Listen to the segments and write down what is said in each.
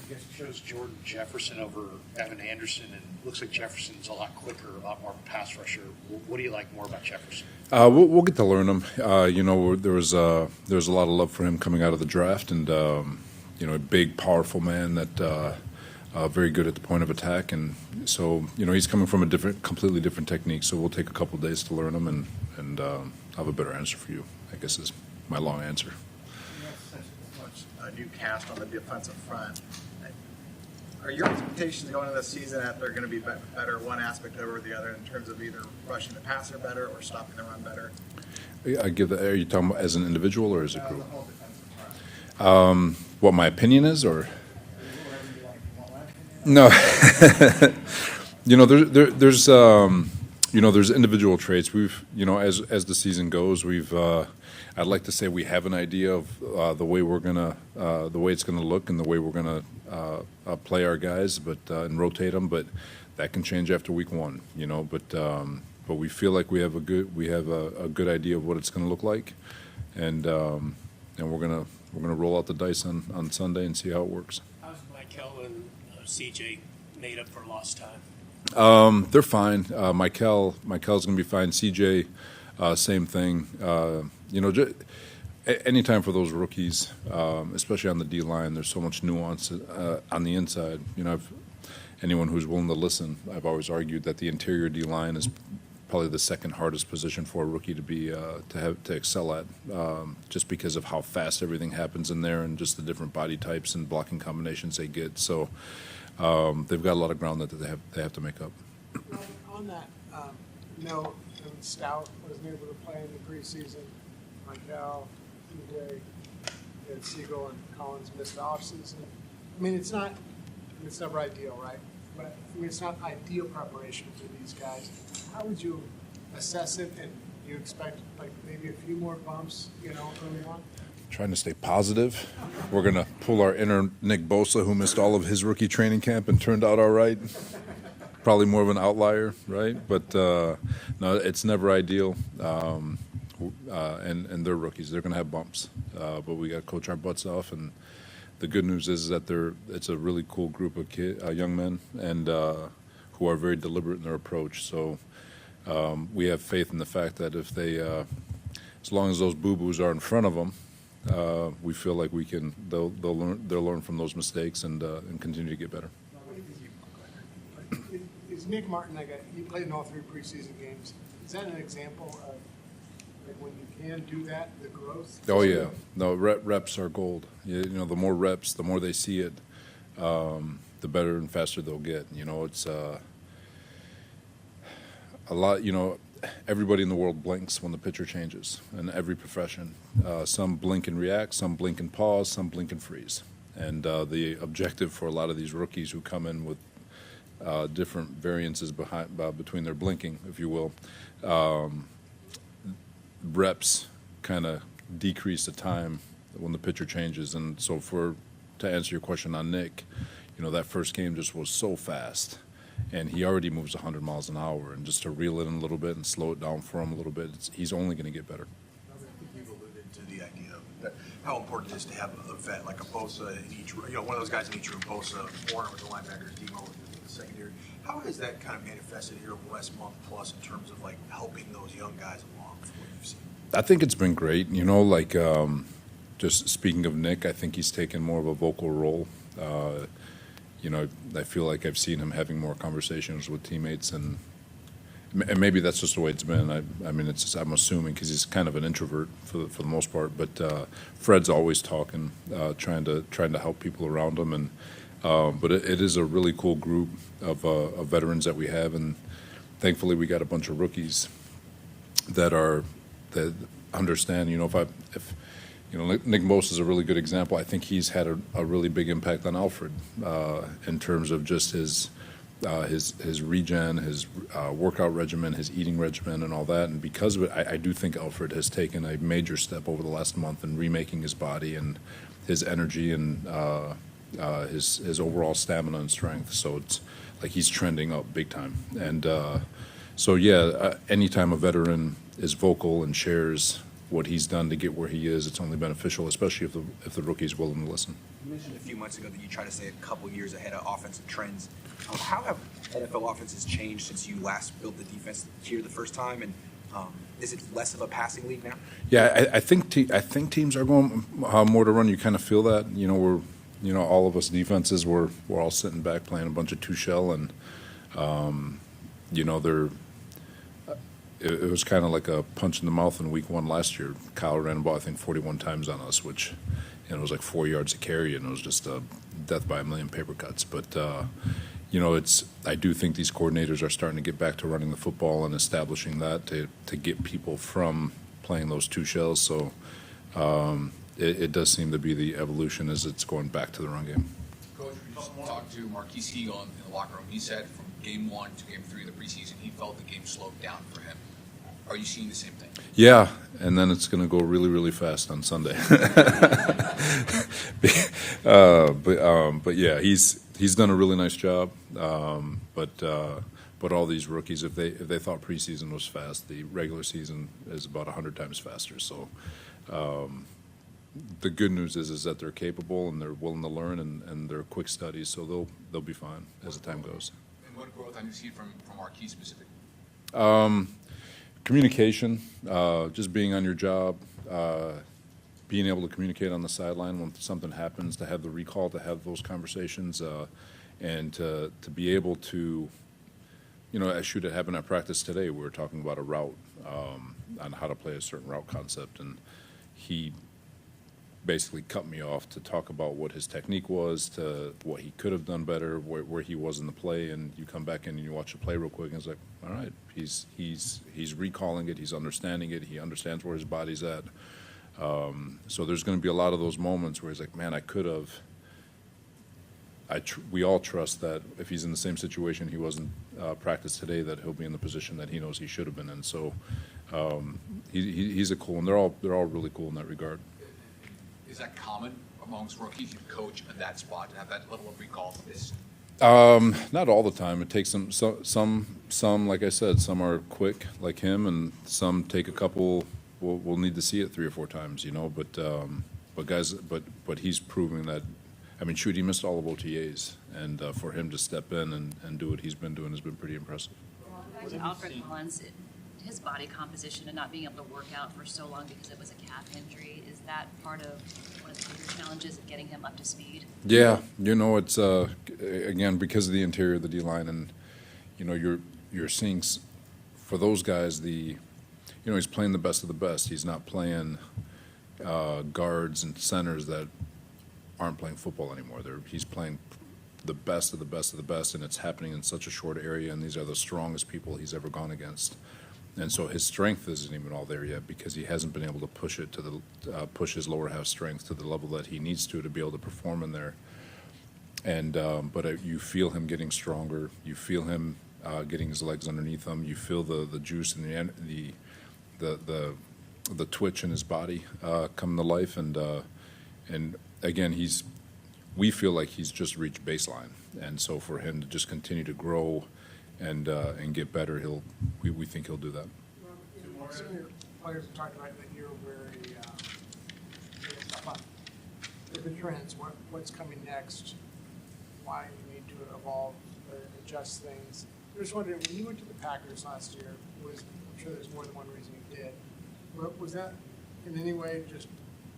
You guys chose Jordan Jefferson over Evan Anderson, and it looks like Jefferson's a lot quicker, a lot more of a pass rusher. What do you like more about Jefferson? We'll get to learn him. There was a lot of love for him coming out of the draft, and a big, powerful man that very good at the point of attack, and so he's coming from a completely different technique. So we'll take a couple of days to learn him, and have a better answer for you, I guess is my long answer. A new cast on the defensive front. Are your expectations going into this season that they're going to be better one aspect over the other in terms of either rushing the passer better or stopping the run better? Are you talking about as an individual or as a group? The whole defensive front. What my opinion is, or no? There's individual traits. We've as the season goes, I'd like to say we have an idea of the way it's gonna look and the way we're gonna play our guys, and rotate them. But that can change after week one, But we feel like we have a good idea of what it's gonna look like, and we're gonna roll out the dice on Sunday and see how it works. How's Michael and CJ made up for lost time? They're fine. Michael's going to be fine. CJ, same thing. Anytime for those rookies, especially on the D line, there's so much nuance on the inside. Anyone who's willing to listen, I've always argued that the interior D line is probably the second hardest position for a rookie to excel at, just because of how fast everything happens in there and just the different body types and blocking combinations they get. So they've got a lot of ground that they have to make up. On that note, Stout wasn't able to play in the preseason. Michael, TJ, and Siegel and Collins missed the offseason. I mean, it's never ideal, right? But it's not ideal preparation for these guys. How would you assess it, and you expect maybe a few more bumps, early on? Trying to stay positive. We're going to pull our inner Nick Bosa, who missed all of his rookie training camp and turned out all right. Probably more of an outlier, right? But no, it's never ideal. And they're rookies. They're going to have bumps. But we got to coach our butts off. And the good news is that it's a really cool group of young men, and who are very deliberate in their approach. So we have faith in the fact that if they, as long as those boo-boos are in front of them, we feel like they'll learn from those mistakes and continue to get better. Is Nick Martin, he played in all 3 preseason games. Is that an example of when you can do that, the growth? Oh yeah, no, reps are gold. The more reps, the more they see it, the better and faster they'll get. It's a lot. Everybody in the world blinks when the pitcher changes, in every profession. Some blink and react, some blink and pause, some blink and freeze. And the objective for a lot of these rookies who come in with different variances between their blinking, if you will, reps kind of decrease the time when the pitcher changes. And so to answer your question on Nick, that first game just was so fast. And he already moves 100 miles an hour, and just to reel it in a little bit and slow it down for him a little bit, he's only going to get better. I think you've alluded to the idea of how important it is to have a vet like a Bosa in each room, one of those guys in each room, Bosa, Warner with the linebackers, Demo with the secondary. How has that kind of manifested here over the last month plus in terms of helping those young guys along from what you've seen? I think it's been great. Just speaking of Nick, I think he's taken more of a vocal role. I feel like I've seen him having more conversations with teammates, and maybe that's just the way it's been. I'm assuming because he's kind of an introvert for the most part. But Fred's always talking, trying to help people around him, and but it is a really cool group of veterans that we have, and thankfully we got a bunch of rookies that understand. If Nick Bosa is a really good example. I think he's had a really big impact on Alfred in terms of just his regen, his workout regimen, his eating regimen, and all that. And because of it, I do think Alfred has taken a major step over the last month in remaking his body and his energy and his overall stamina and strength. So it's like he's trending up big time. And anytime a veteran is vocal and shares what he's done to get where he is, it's only beneficial, especially if the rookie's willing to listen. You mentioned a few months ago that you try to stay a couple years ahead of offensive trends. How have NFL offenses changed since you last built the defense here the first time, and is it less of a passing league now? Yeah, I think teams are going more to run. You kind of feel that. All of us defenses we're all sitting back playing a bunch of two shell, and they're. It was kind of like a punch in the mouth in week 1 last year. Kyle ran the ball, I think, 41 times on us, which it was like 4 yards a carry, and it was just a death by a million paper cuts. But I do think these coordinators are starting to get back to running the football and establishing that to get people from playing those two shells. So it does seem to be the evolution as it's going back to the run game. Coach, we just talked to Marquise Eagle in the locker room. He said from game 1 to game 3 of the preseason, he felt the game slowed down for him. Are you seeing the same thing? Yeah, and then it's going to go really, really fast on Sunday. But yeah, he's done a really nice job. But all these rookies, if they thought preseason was fast, the regular season is about 100 times faster. So the good news is that they're capable and they're willing to learn and they're quick studies, so they'll be fine as the time goes. And what growth have you seen from Marquise specifically? Communication, just being on your job, being able to communicate on the sideline when something happens, to have the recall, to have those conversations, and to be able to, as should it happen at practice today, we were talking about a route, on how to play a certain route concept, and he basically cut me off to talk about what his technique was, to what he could have done better, where he was in the play, and you come back in and you watch the play real quick, and it's like, all right, he's recalling it, he's understanding it, he understands where his body's at. So there's going to be a lot of those moments where he's like, man, I could have. We all trust that if he's in the same situation he was in practice today, that he'll be in the position that he knows he should have been in. So he's a cool, and they're all really cool in that regard. Is that common amongst rookies you coach in that spot to have that level of recall for this? Not all the time. It takes some, like I said, some are quick like him, and some take a couple. We'll need to see it 3 or 4 times, But he's proving that. I mean, shoot, he missed all of OTAs, and for him to step in and do what he's been doing has been pretty impressive. Back to Alfred Collins, his body composition and not being able to work out for so long because it was a calf injury, is that part of one of the bigger challenges of getting him up to speed? Yeah, it's again because of the interior of the D-line, and you're seeing for those guys he's playing the best of the best. He's not playing guards and centers that aren't playing football anymore. He's playing the best of the best of the best, and it's happening in such a short area, and these are the strongest people he's ever gone against. And so his strength isn't even all there yet because he hasn't been able to push it to push his lower half strength to the level that he needs to be able to perform in there. And but you feel him getting stronger. You feel him getting his legs underneath him. You feel the juice and the twitch in his body come to life. And again, we feel like he's just reached baseline. And so for him to just continue to grow and get better, we think he'll do that. Some of your players have talked about that you're very up on the trends, what's coming next, why you need to evolve or adjust things. I'm just wondering, when you went to the Packers last year, I'm sure there's more than one reason you did. Was that in any way just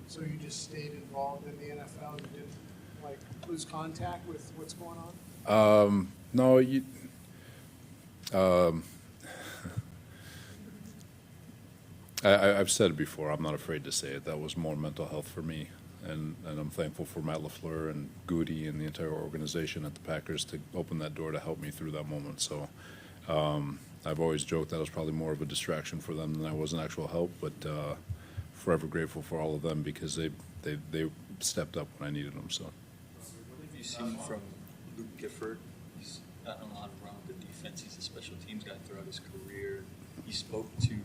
so you just stayed involved in the NFL and didn't lose contact with what's going on? No, I've said it before. I'm not afraid to say it. That was more mental health for me, and I'm thankful for Matt LaFleur and Goody and the entire organization at the Packers to open that door to help me through that moment. So I've always joked that was probably more of a distraction for them than I was an actual help, but forever grateful for all of them because they stepped up when I needed them. So. What have you seen from Luke Gifford? He's gotten a lot around the defense. He's a special teams guy throughout his career. He spoke to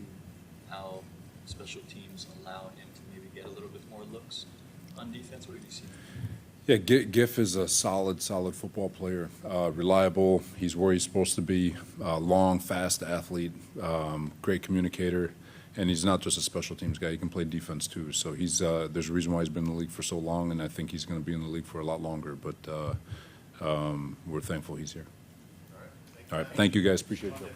how special teams allow him to maybe get a little bit more looks on defense. What have you seen? Yeah, Giff is a solid football player, reliable. He's where he's supposed to be, long, fast athlete, great communicator, And he's not just a special teams guy; he can play defense too. So he's there's a reason why he's been in the league for so long, and I think he's going to be in the league for a lot longer. But we're thankful he's here. All right, thank you guys. Appreciate it.